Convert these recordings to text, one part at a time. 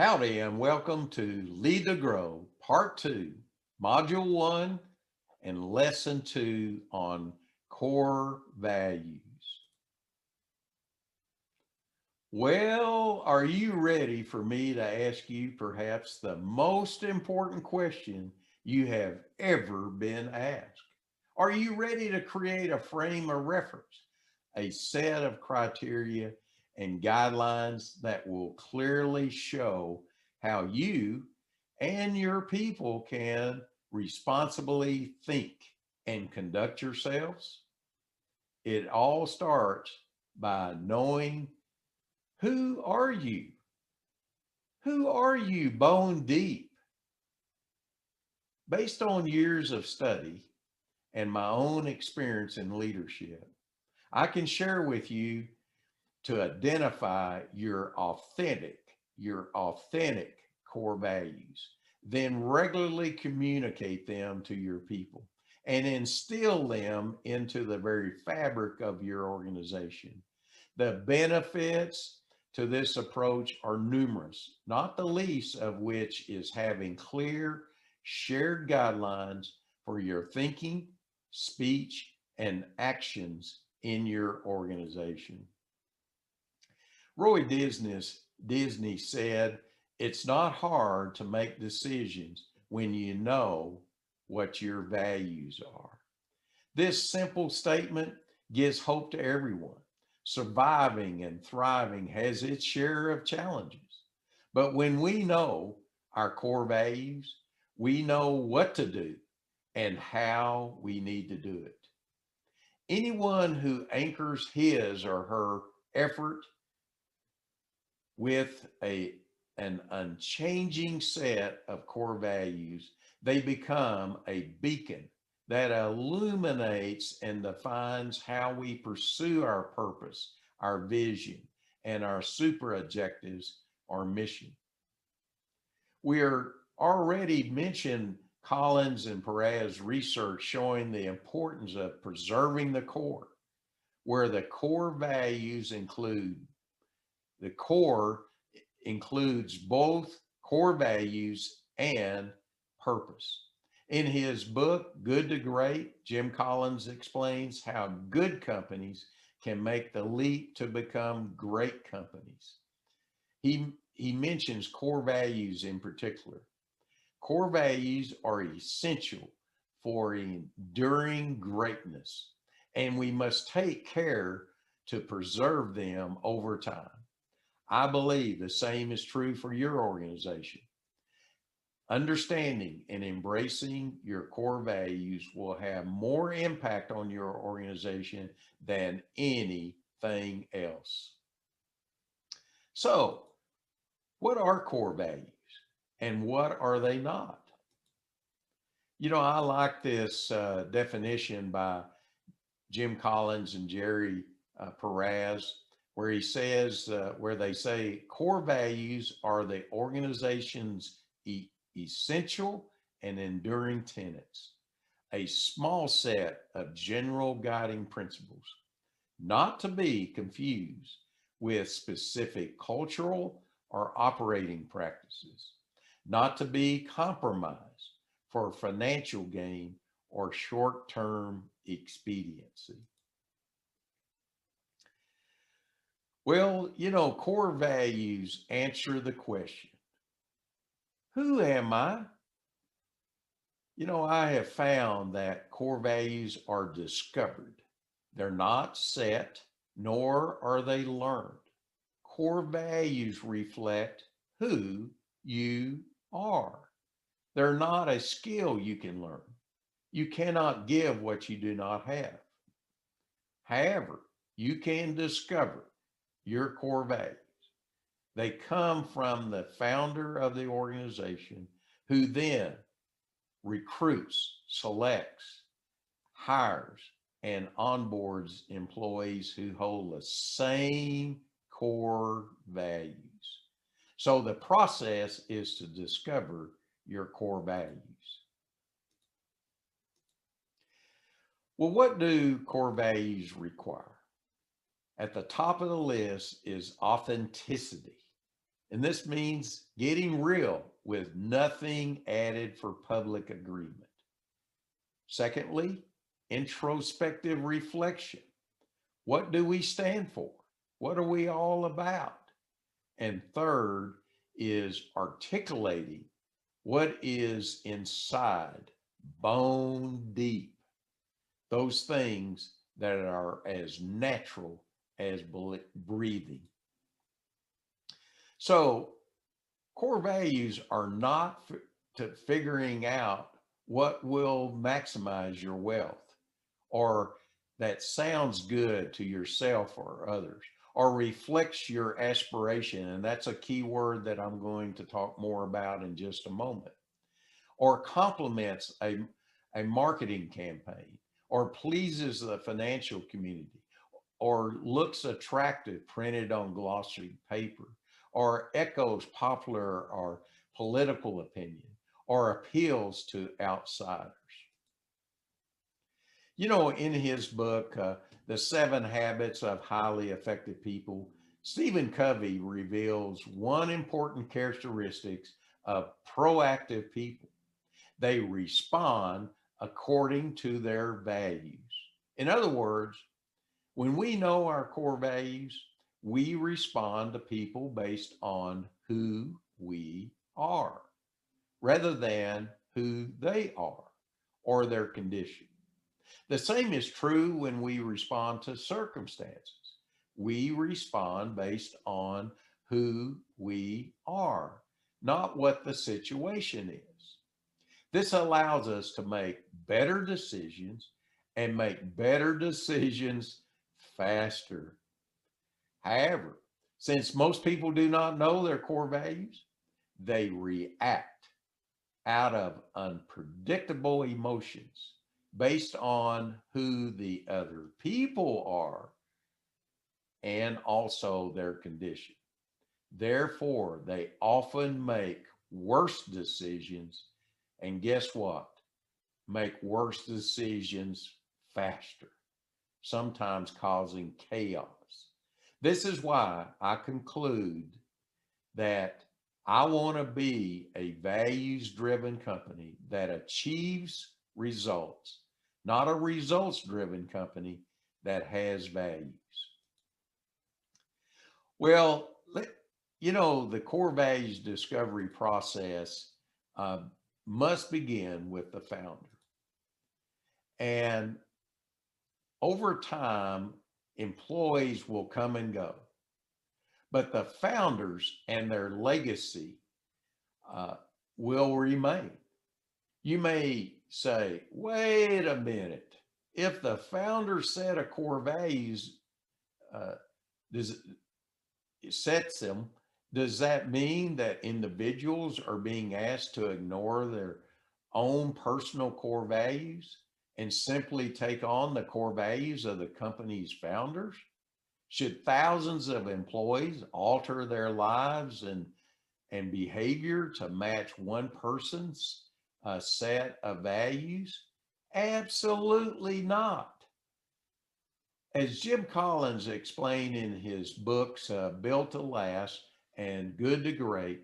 Howdy and welcome to Lead to Grow, Part 2, Module 1, and Lesson 2 on Core Values. Well, are you ready for me to ask you perhaps the most important question you have ever been asked? Are you ready to create a frame of reference, a set of criteria and guidelines that will clearly show how you and your people can responsibly think and conduct yourselves? It all starts by knowing who are you? Who are you bone deep? Based on years of study and my own experience in leadership, I can share with you to identify your authentic core values, then regularly communicate them to your people and instill them into the very fabric of your organization. The benefits to this approach are numerous, not the least of which is having clear, shared guidelines for your thinking, speech, and actions in your organization. Roy Disney said, "It's not hard to make decisions when you know what your values are." This simple statement gives hope to everyone. Surviving and thriving has its share of challenges. But when we know our core values, we know what to do and how we need to do it. Anyone who anchors his or her effort with an unchanging set of core values, they become a beacon that illuminates and defines how we pursue our purpose, our vision, and our super objectives or mission. We are already mentioned Collins and Perez research showing the importance of preserving the core, where the core includes both core values and purpose. In his book, Good to Great, Jim Collins explains how good companies can make the leap to become great companies. He mentions core values in particular. Core values are essential for enduring greatness, and we must take care to preserve them over time. I believe the same is true for your organization. Understanding and embracing your core values will have more impact on your organization than anything else. So, what are core values and what are they not? I like this definition by Jim Collins and Jerry Perez, where they say core values are the organization's essential and enduring tenets, a small set of general guiding principles, not to be confused with specific cultural or operating practices, not to be compromised for financial gain or short term expediency. Well, core values answer the question, who am I? I have found that core values are discovered. They're not set, nor are they learned. Core values reflect who you are. They're not a skill you can learn. You cannot give what you do not have. However, you can discover your core values. They come from the founder of the organization who then recruits, selects, hires, and onboards employees who hold the same core values. So the process is to discover your core values. Well, what do core values require? At the top of the list is authenticity. And this means getting real with nothing added for public agreement. Secondly, introspective reflection. What do we stand for? What are we all about? And third is articulating what is inside, bone deep, those things that are as natural as breathing. So, core values are not to figuring out what will maximize your wealth or that sounds good to yourself or others or reflects your aspiration. And that's a key word that I'm going to talk more about in just a moment, or complements a marketing campaign, or pleases the financial community, or looks attractive printed on glossy paper, or echoes popular or political opinion, or appeals to outsiders. You know, in his book, The 7 Habits of Highly Effective People, Stephen Covey reveals one important characteristic of proactive people. They respond according to their values. In other words, when we know our core values, we respond to people based on who we are rather than who they are or their condition. The same is true when we respond to circumstances. We respond based on who we are, not what the situation is. This allows us to make better decisions and make better decisions faster. However, since most people do not know their core values, they react out of unpredictable emotions based on who the other people are and also their condition. Therefore, they often make worse decisions. And guess what? Make worse decisions faster, sometimes causing chaos. This is why I conclude that I want to be a values driven company that achieves results, not a results driven company that has values. Well, you know, the core values discovery process uh, must begin with the founder. And over time, employees will come and go, but the founders and their legacy uh, will remain. You may say, wait a minute. If the founder set a core values, uh, does sets them, does that mean that individuals are being asked to ignore their own personal core values and simply take on the core values of the company's founders? Should thousands of employees alter their lives and behavior to match one person's set of values? Absolutely not. As Jim Collins explained in his books, Built to Last and Good to Great,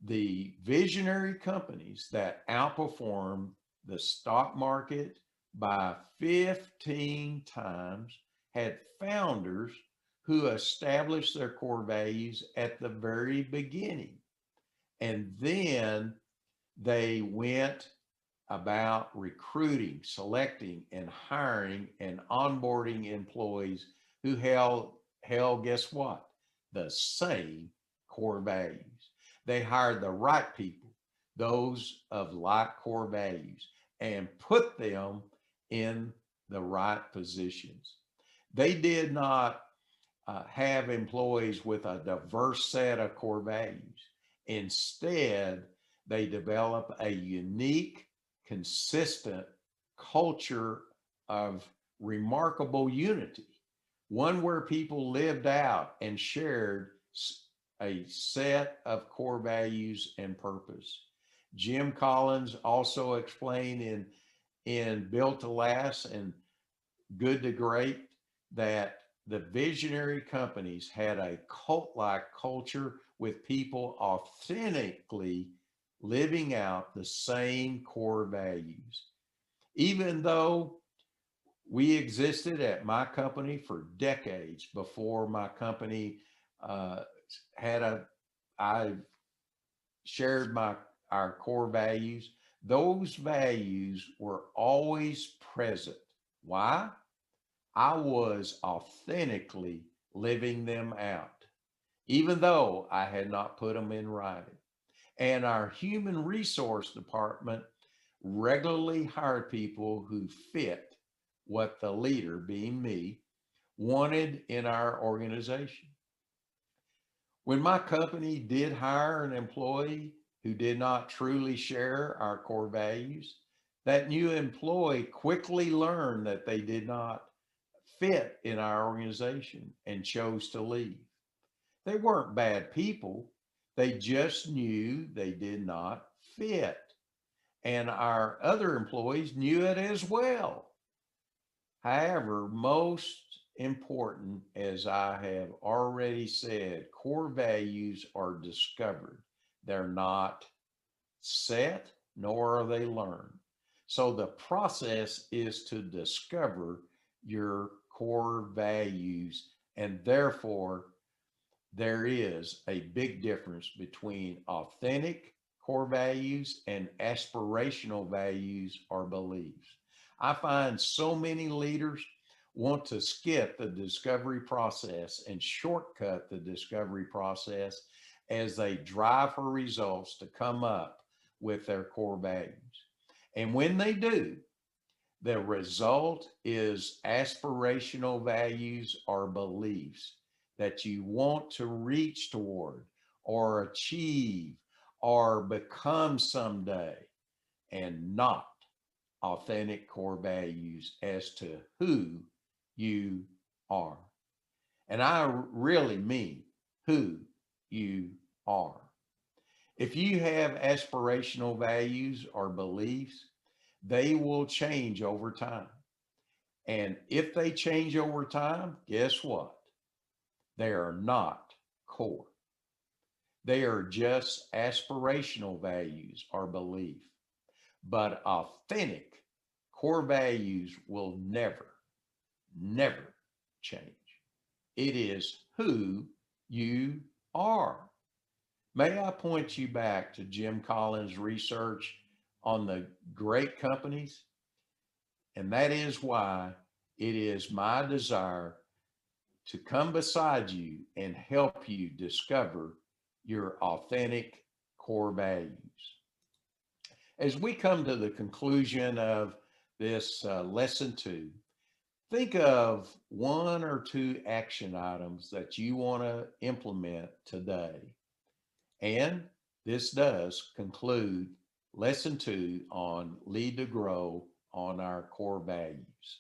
the visionary companies that outperform the stock market by 15 times had founders who established their core values at the very beginning. And then they went about recruiting, selecting, and hiring and onboarding employees who held, guess what? The same core values. They hired the right people, those of like core values, and put them in the right positions. They did not have employees with a diverse set of core values. Instead, they develop a unique, consistent culture of remarkable unity, one where people lived out and shared a set of core values and purpose. Jim Collins also explained in Built to Last and Good to Great that the visionary companies had a cult like culture with people authentically living out the same core values. Even though we existed at my company for decades before my company uh, had a, I shared our core values. Those values were always present. Why? I was authentically living them out, even though I had not put them in writing. And our human resource department regularly hired people who fit what the leader, being me, wanted in our organization. When my company did hire an employee who did not truly share our core values, that new employee quickly learned that they did not fit in our organization and chose to leave. They weren't bad people, they just knew they did not fit. And our other employees knew it as well. However, most important, as I have already said, core values are discovered. They're not set, nor are they learned. So the process is to discover your core values, and therefore, there is a big difference between authentic core values and aspirational values or beliefs. I find so many leaders want to skip the discovery process and shortcut the discovery process as they drive for results to come up with their core values. And when they do, the result is aspirational values or beliefs that you want to reach toward or achieve or become someday, and not authentic core values as to who you are. And I really mean who you are. If you have aspirational values or beliefs, they will change over time. And if they change over time, guess what? They are not core. They are just aspirational values or belief. But authentic core values will never, never change. It is who you are. May I point you back to Jim Collins' research on the great companies? And that is why it is my desire to come beside you and help you discover your authentic core values. As we come to the conclusion of this lesson 2, think of 1 or 2 action items that you want to implement today. And this does conclude lesson 2 on Lead to Grow on our core values.